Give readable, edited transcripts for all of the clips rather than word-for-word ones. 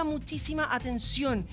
muchísima atención.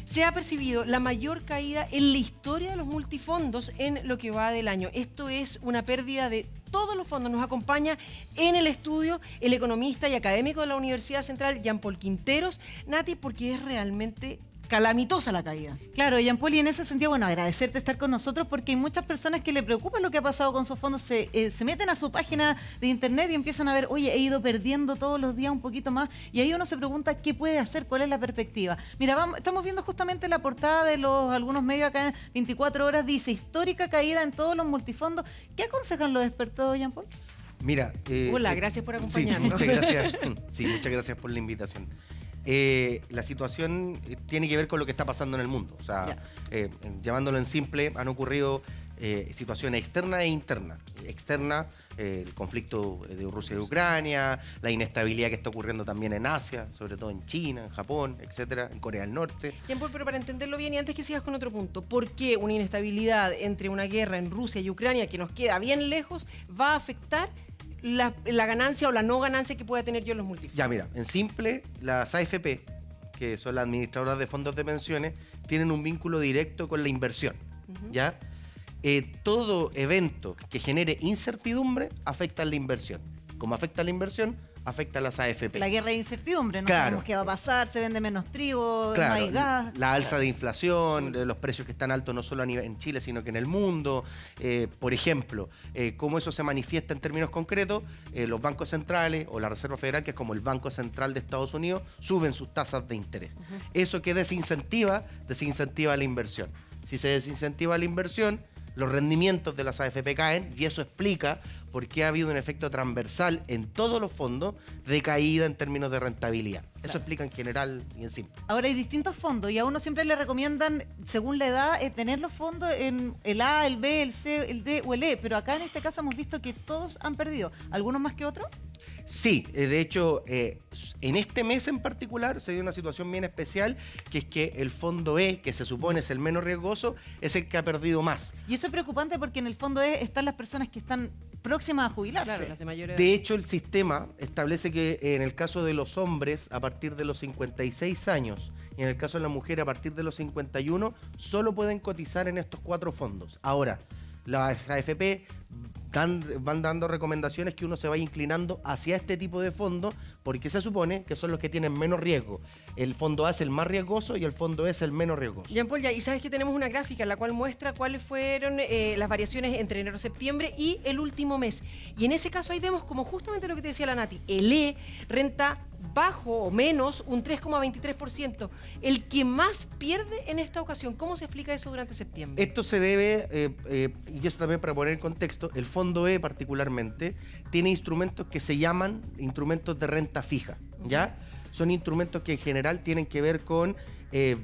Se ha percibido la mayor caída en la historia de los multifondos en lo que va del año. Esto es una pérdida de todos los fondos. Nos acompaña en el estudio el economista y académico de la Universidad Central, Jean-Paul Quinteros. Nati, porque es realmente calamitosa la caída. Claro, Jean-Paul, y en ese sentido, bueno, agradecerte estar con nosotros porque hay muchas personas que le preocupa lo que ha pasado con sus fondos, se meten a su página de internet y empiezan a ver, oye, he ido perdiendo todos los días un poquito más, y ahí uno se pregunta qué puede hacer, cuál es la perspectiva. Mira, estamos viendo justamente la portada de algunos medios acá en 24 horas, dice, histórica caída en todos los multifondos. ¿Qué aconsejan los expertos, Jean-Paul? Mira... Hola, gracias por acompañarnos. Sí, muchas gracias. Sí, muchas gracias por la invitación. La situación tiene que ver con lo que está pasando en el mundo. O sea, llamándolo en simple, han ocurrido situaciones externas e internas. Externa, el conflicto de Rusia y Ucrania, la inestabilidad que está ocurriendo también en Asia, sobre todo en China, en Japón, etcétera, en Corea del Norte. Tiempo, pero para entenderlo bien, y antes que sigas con otro punto, ¿por qué una inestabilidad entre una guerra en Rusia y Ucrania, que nos queda bien lejos, va a afectar la ganancia o la no ganancia que pueda tener yo en los multifondos? Ya, mira, en simple, las AFP, que son las administradoras de fondos de pensiones, tienen un vínculo directo con la inversión, ¿ya? Todo evento que genere incertidumbre afecta a la inversión. Como afecta a la inversión, afecta a las AFP. La guerra de incertidumbre, no sabemos qué va a pasar, se vende menos trigo, no hay gas. La alza de inflación, los precios que están altos no solo en Chile, sino que en el mundo. Por ejemplo, cómo eso se manifiesta en términos concretos, los bancos centrales o la Reserva Federal, que es como el Banco Central de Estados Unidos, suben sus tasas de interés. Eso que desincentiva la inversión. Si se desincentiva la inversión, los rendimientos de las AFP caen, y eso explica por qué ha habido un efecto transversal en todos los fondos de caída en términos de rentabilidad. Eso explica en general y en simple. Ahora hay distintos fondos y a uno siempre le recomiendan, según la edad, tener los fondos en el A, el B, el C, el D o el E, pero acá en este caso hemos visto que todos han perdido. ¿Algunos más que otros? Sí, de hecho, en este mes en particular se dio una situación bien especial, que es que el fondo E, que se supone es el menos riesgoso, es el que ha perdido más. Y eso es preocupante porque en el fondo E están las personas que están próximas a jubilarse. Claro, las de mayor edad. De hecho, el sistema establece que en el caso de los hombres, a partir de los 56 años, y en el caso de la mujer, a partir de los 51, solo pueden cotizar en estos 4 fondos. Ahora, las AFP van dando recomendaciones que uno se vaya inclinando hacia este tipo de fondos, porque se supone que son los que tienen menos riesgo. El fondo A es el más riesgoso y el fondo E es el menos riesgoso. Jean-Paul, ya, y sabes que tenemos una gráfica en la cual muestra cuáles fueron las variaciones entre enero, septiembre y el último mes. Y en ese caso ahí vemos como justamente lo que te decía la Nati, el E renta bajo o menos un 3,23%. El que más pierde en esta ocasión. ¿Cómo se explica eso durante septiembre? Esto se debe, y eso también para poner en contexto, el fondo E particularmente tiene instrumentos que se llaman instrumentos de renta fija, ¿ya? Son instrumentos que en general tienen que ver con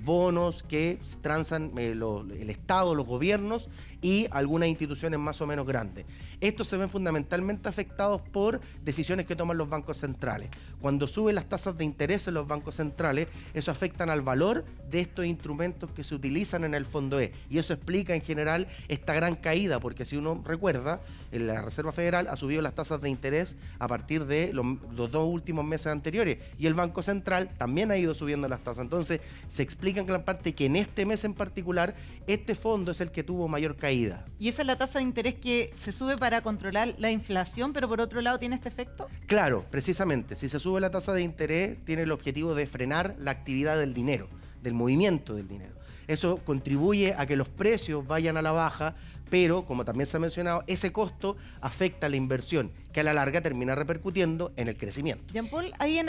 bonos que transan el Estado, los gobiernos y algunas instituciones más o menos grandes. Estos se ven fundamentalmente afectados por decisiones que toman los bancos centrales. Cuando suben las tasas de interés en los bancos centrales, eso afecta al valor de estos instrumentos que se utilizan en el fondo E. Y eso explica en general esta gran caída, porque si uno recuerda, la Reserva Federal ha subido las tasas de interés a partir de los 2 últimos meses anteriores, y el Banco Central también ha ido subiendo las tasas. Entonces, se explica en gran parte que en este mes en particular, este fondo es el que tuvo mayor caída. ¿Y esa es la tasa de interés que se sube para controlar la inflación, pero por otro lado tiene este efecto? Claro, precisamente. Si se sube la tasa de interés, tiene el objetivo de frenar la actividad del dinero, del movimiento del dinero. Eso contribuye a que los precios vayan a la baja, pero, como también se ha mencionado, ese costo afecta a la inversión, que a la larga termina repercutiendo en el crecimiento. Jean-Paul, ahí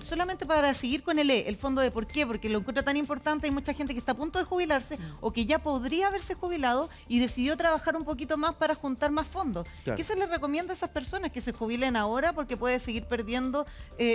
solamente para seguir con el E, el fondo E, ¿por qué? Porque lo encuentro tan importante, hay mucha gente que está a punto de jubilarse o que ya podría haberse jubilado y decidió trabajar un poquito más para juntar más fondos. Claro. ¿Qué se les recomienda a esas personas? ¿Que se jubilen ahora porque puede seguir perdiendo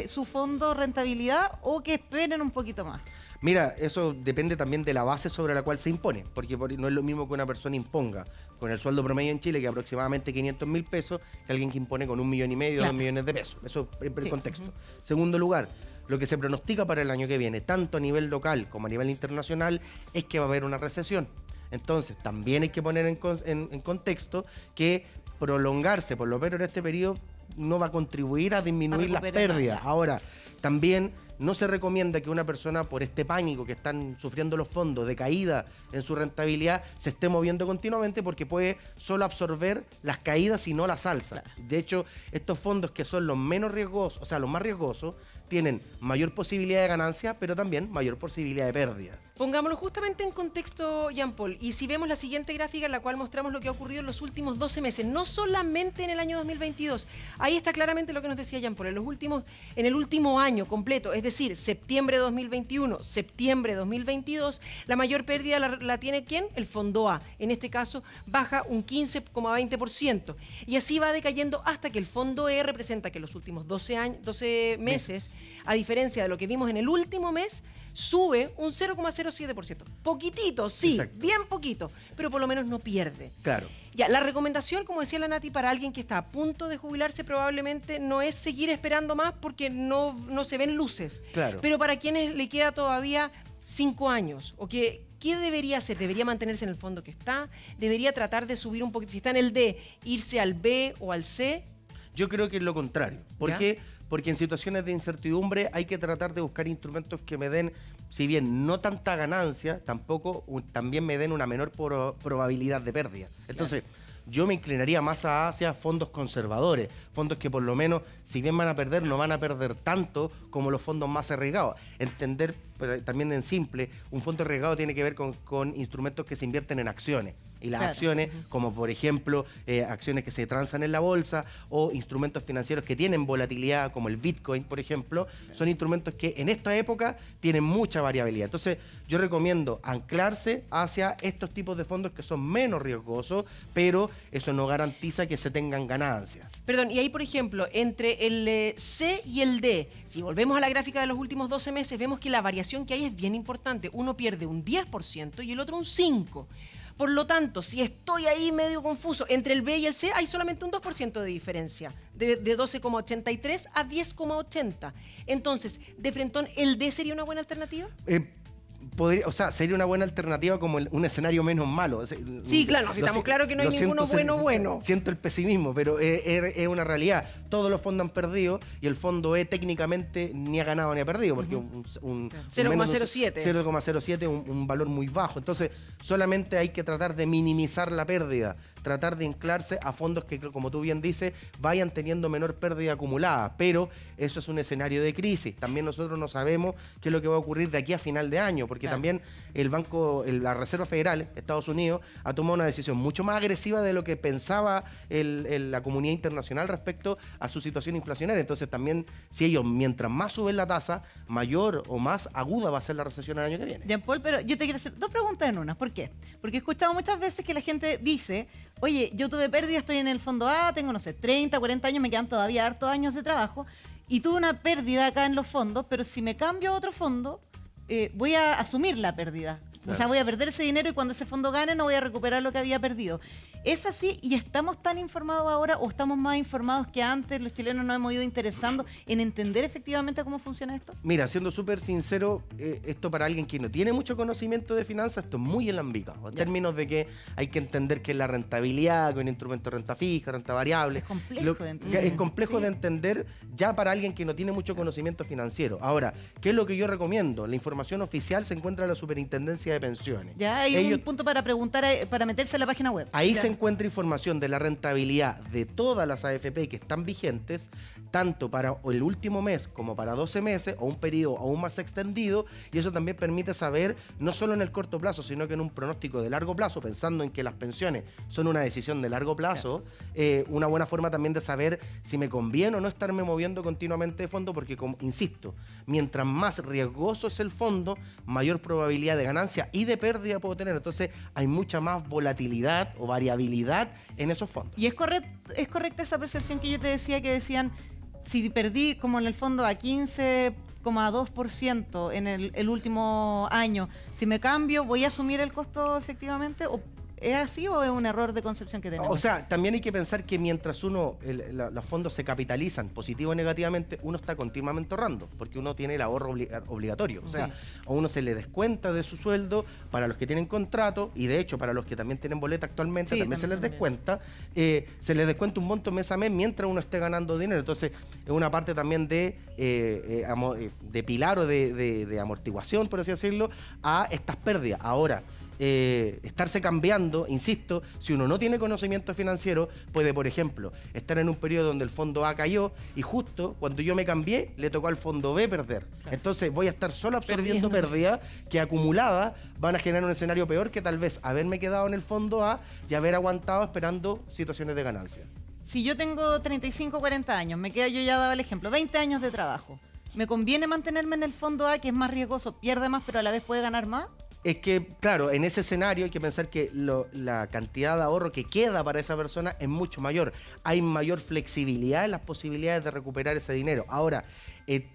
su fondo rentabilidad, o que esperen un poquito más? Mira, eso depende también de la base sobre la cual se impone, porque no es lo mismo que una persona imponga con el sueldo promedio en Chile, que es aproximadamente 500.000 pesos, que alguien que impone con 1,5 millones, claro, 2 millones de pesos. Eso es el contexto. Segundo lugar, lo que se pronostica para el año que viene, tanto a nivel local como a nivel internacional, es que va a haber una recesión. Entonces, también hay que poner en contexto que prolongarse, por lo menos en este periodo, no va a contribuir a disminuir las pérdidas. Ahora, también no se recomienda que una persona, por este pánico que están sufriendo los fondos de caída en su rentabilidad, se esté moviendo continuamente porque puede solo absorber las caídas y no las alzas. De hecho, estos fondos que son los menos riesgosos, o sea, los más riesgosos, tienen mayor posibilidad de ganancia, pero también mayor posibilidad de pérdida. Pongámoslo justamente en contexto, Jean-Paul, y si vemos la siguiente gráfica en la cual mostramos lo que ha ocurrido en los últimos 12 meses, no solamente en el año 2022, ahí está claramente lo que nos decía Jean-Paul, en el último año completo, es decir, septiembre de 2021, septiembre de 2022, la mayor pérdida la tiene ¿quién? El fondo A, en este caso baja un 15,20%, y así va decayendo hasta que el fondo E representa que en los últimos 12 meses, a diferencia de lo que vimos en el último mes, sube un 0,07%. Poquitito, sí, exacto, bien poquito, pero por lo menos no pierde. Claro. Ya, la recomendación, como decía la Nati, para alguien que está a punto de jubilarse probablemente no es seguir esperando más porque no se ven luces. Claro. Pero para quienes le queda todavía 5 años, o que ¿qué debería hacer? ¿Debería mantenerse en el fondo que está? ¿Debería tratar de subir un poquito? Si está en el D, irse al B o al C. Yo creo que es lo contrario. ¿Por qué? Porque en situaciones de incertidumbre hay que tratar de buscar instrumentos que me den, si bien no tanta ganancia, tampoco también me den una menor probabilidad de pérdida. Entonces, yo me inclinaría más hacia fondos conservadores, fondos que por lo menos, si bien van a perder, no van a perder tanto como los fondos más arriesgados. Entender, pues, también en simple, un fondo arriesgado tiene que ver con instrumentos que se invierten en acciones. Y las acciones, como por ejemplo acciones que se transan en la bolsa o instrumentos financieros que tienen volatilidad, como el Bitcoin, por ejemplo, son instrumentos que en esta época tienen mucha variabilidad. Entonces, yo recomiendo anclarse hacia estos tipos de fondos que son menos riesgosos, pero eso no garantiza que se tengan ganancias. Perdón, y ahí, por ejemplo, entre el C y el D, si volvemos a la gráfica de los últimos 12 meses, vemos que la variación que hay es bien importante. Uno pierde un 10% y el otro un 5%. Por lo tanto, si estoy ahí medio confuso, entre el B y el C hay solamente un 2% de diferencia, de 12,83 a 10,80. Entonces, de frentón, ¿el D sería una buena alternativa? Sería una buena alternativa como un escenario menos malo. Sí, claro, si estamos claros que no hay ninguno bueno. Siento el pesimismo, pero es una realidad. Todos los fondos han perdido y el fondo E técnicamente ni ha ganado ni ha perdido, porque un 0,07. 0,07 es un valor muy bajo. Entonces, solamente hay que tratar de minimizar la pérdida, tratar de anclarse a fondos que, como tú bien dices, vayan teniendo menor pérdida acumulada. Pero eso es un escenario de crisis. También nosotros no sabemos qué es lo que va a ocurrir de aquí a final de año, porque también la Reserva Federal, Estados Unidos, ha tomado una decisión mucho más agresiva de lo que pensaba la comunidad internacional respecto a su situación inflacionaria. Entonces también, si ellos, mientras más suben la tasa, mayor o más aguda va a ser la recesión el año que viene. Jean-Paul, pero yo te quiero hacer 2 preguntas en una. ¿Por qué? Porque he escuchado muchas veces que la gente dice, oye, yo tuve pérdida, estoy en el fondo A, tengo, no sé, 30, 40 años, me quedan todavía hartos años de trabajo, y tuve una pérdida acá en los fondos, pero si me cambio a otro fondo, voy a asumir la pérdida. Claro. O sea, voy a perder ese dinero y cuando ese fondo gane no voy a recuperar lo que había perdido. ¿Es así y estamos tan informados ahora o estamos más informados que antes? Los chilenos nos hemos ido interesando en entender efectivamente cómo funciona esto. Mira, siendo súper sincero, esto para alguien que no tiene mucho conocimiento de finanzas, esto es muy elambicado. En términos de que hay que entender qué es la rentabilidad, con instrumentos de renta fija, renta variable. Es complejo de entender. Es complejo de entender ya para alguien que no tiene mucho conocimiento financiero. Ahora, ¿qué es lo que yo recomiendo? La información oficial se encuentra en la Superintendencia de Pensiones. Ya hay un punto para preguntar, para meterse en la página web. Ahí se encuentra información de la rentabilidad de todas las AFP que están vigentes, tanto para el último mes como para 12 meses o un periodo aún más extendido, y eso también permite saber, no solo en el corto plazo, sino que en un pronóstico de largo plazo, pensando en que las pensiones son una decisión de largo plazo, una buena forma también de saber si me conviene o no estarme moviendo continuamente de fondo, porque, como insisto, mientras más riesgoso es el fondo, mayor probabilidad de ganancia y de pérdida puedo tener. Entonces hay mucha más volatilidad o variabilidad en esos fondos. Y es correcta esa percepción que yo te decía, que decían, si perdí como en el fondo a 15,2% en el último año, si me cambio, ¿voy a asumir el costo efectivamente? ¿O ¿Es así o es un error de concepción que tenemos? O sea, también hay que pensar que mientras los fondos se capitalizan positivo o negativamente, uno está continuamente ahorrando, porque uno tiene el ahorro obligatorio. O sea, a uno se le descuenta de su sueldo para los que tienen contrato, y de hecho para los que también tienen boleta actualmente, Sí, también se les también. descuenta. Se les descuenta un monto mes a mes mientras uno esté ganando dinero. Entonces, es una parte también de pilar o de amortiguación, por así decirlo, a estas pérdidas. Ahora, estarse cambiando, insisto, si uno no tiene conocimiento financiero, puede, por ejemplo, estar en un periodo donde el fondo A cayó y justo cuando yo me cambié, le tocó al fondo B perder. Claro. Entonces voy a estar solo absorbiendo pérdidas que acumuladas van a generar un escenario peor que tal vez haberme quedado en el fondo A y haber aguantado esperando situaciones de ganancia. Si yo tengo 35, 40 años, me queda, yo ya daba el ejemplo, 20 años de trabajo, ¿me conviene mantenerme en el fondo A, que es más riesgoso, pierde más, pero a la vez puede ganar más? Es que, claro, en ese escenario hay que pensar que la cantidad de ahorro que queda para esa persona es mucho mayor. Hay mayor flexibilidad en las posibilidades de recuperar ese dinero. Ahora,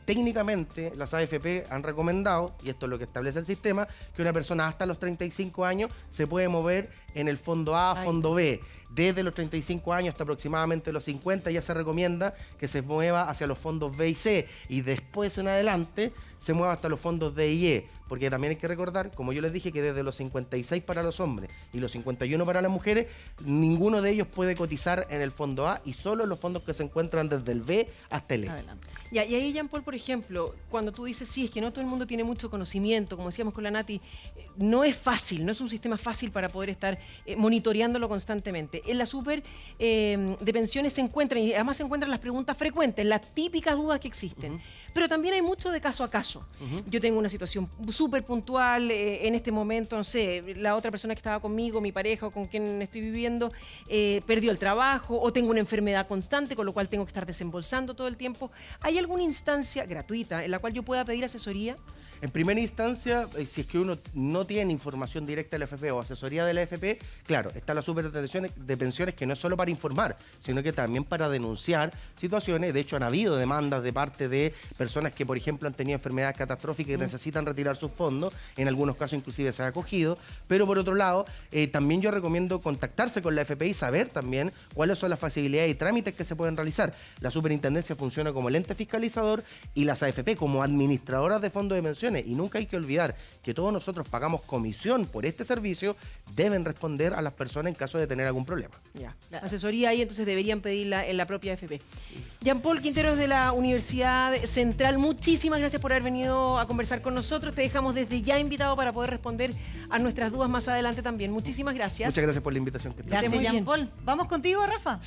técnicamente las AFP han recomendado, y esto es lo que establece el sistema, que una persona hasta los 35 años se puede mover en el fondo A, fondo B. Desde los 35 años hasta aproximadamente los 50 ya se recomienda que se mueva hacia los fondos B y C, y después en adelante se mueva hasta los fondos D y E, porque también hay que recordar, como yo les dije, que desde los 56 para los hombres y los 51 para las mujeres, ninguno de ellos puede cotizar en el fondo A y solo los fondos que se encuentran desde el B hasta el E. Adelante. Ya, y ahí, Jean Paul, por ejemplo, cuando tú dices, sí, es que no todo el mundo tiene mucho conocimiento, como decíamos con la Nati, no es fácil, no es un sistema fácil para poder estar monitoreándolo constantemente. En la super de pensiones se encuentran, y además se encuentran las preguntas frecuentes, las típicas dudas que existen, pero también hay mucho de caso a caso. Yo tengo una situación súper puntual, en este momento, no sé, la otra persona que estaba conmigo, mi pareja o con quien estoy viviendo, perdió el trabajo o tengo una enfermedad constante, con lo cual tengo que estar desembolsando todo el tiempo. ¿Hay alguna instancia gratuita en la cual yo pueda pedir asesoría? En primera instancia, si es que uno no tiene información directa de la AFP o asesoría de la AFP, claro, está la superintención de pensiones, que no es solo para informar, sino que también para denunciar situaciones. De hecho, han habido demandas de parte de personas que, por ejemplo, han tenido enfermedades catastróficas y necesitan retirar sus fondos. En algunos casos inclusive se ha acogido. Pero por otro lado, también yo recomiendo contactarse con la AFP y saber también cuáles son las facilidades y trámites que se pueden realizar. La superintendencia funciona como el ente fiscalizador y las AFP como administradoras de fondos de pensiones. Y nunca hay que olvidar que todos nosotros pagamos comisión por este servicio, deben responder a las personas en caso de tener algún problema. Ya, la asesoría ahí entonces deberían pedirla en la propia AFP. Jean Paul Quinteros de la Universidad Central, muchísimas gracias por haber venido a conversar con nosotros. Te dejamos desde ya invitado para poder responder a nuestras dudas más adelante también. Muchísimas gracias. Muchas gracias por la invitación. Gracias, Jean Paul. ¿Vamos contigo, Rafa? Sí.